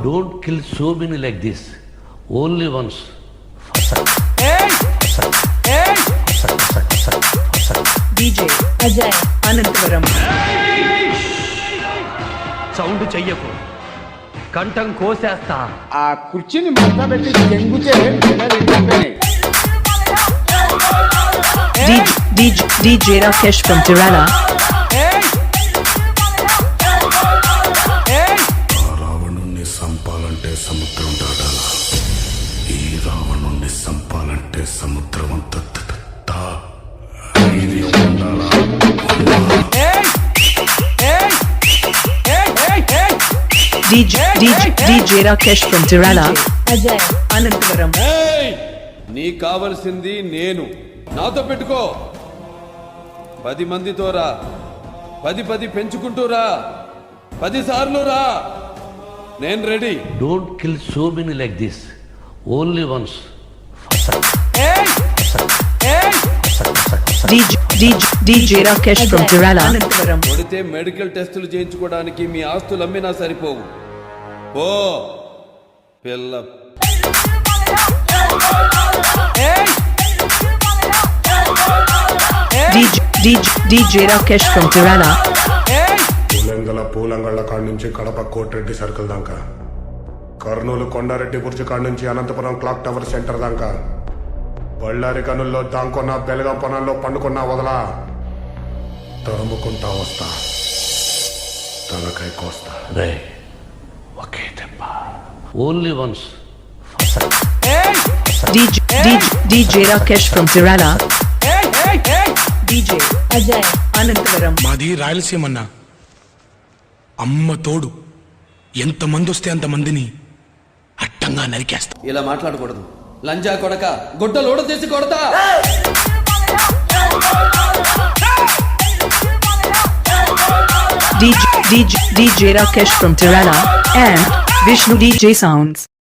Don't kill so many like this. Only once. DJ Ajay Anantavaram. Sound చెయ్యకు, కంఠం కోసేస్తా. ఆ కుర్చీని మొత్తం పెట్టి జంగుతే DJ Rakesh from Tirana. రావణుణ్ణి సంపాలంటే సముద్రం దాటాల, ఈ రావణుణ్ణి సంపాలంటే సముద్రం అంత ఉండాలా. DJ Rakesh from Tirana. Ajay Anantavaram. నీ కావలసింది నేను, నాతో పెట్టుకో. 10 మందితో రా, 10 పెంచుకుంటూ రా, 10 సార్లు రా. నేను ready. Don't kill so many like this. Only once. DJ Rakesh from Tirana. Anantavaram. కొడితే మెడికల్ టెస్టులు చేయించుకోవడానికి మీ ఆస్తులు అమ్మినా సరిపోవు. ఓ పిల్ల. DJ Rakesh from Tirana. పూలంగళ్ళ కాడ నుంచి కడప కోటిరెడ్డి సర్కిల్ దాకా, కర్నూలు కొండారెడ్డి బుర్జి కాడ నుంచి అనంతపురం క్లాక్ టవర్ సెంటర్ దాకా, బళ్ళారి గనుల్లో దాంకొన్న బెలగాం పొనాల్లో పండుకున్నా వదలా, తరుముకుంటా వస్తా, తలకాయ కోస్తా. రే ఒకే దెబ్బ. Only once. DJ Rakesh from Tirana. DJ Ajay Anantavaram. మాది రాయలసీమన్న. అమ్మ తోడు, ఎంతమంది వస్తే అంతమందిని అట్టంగా నరికేస్తా. ఇలా మాట్లాడకూడదు. లంజా కొడక, గుడ్డలు ఊడదీసి కొడతా. DJ Rakesh from Tirana and Vishnu DJ Sounds.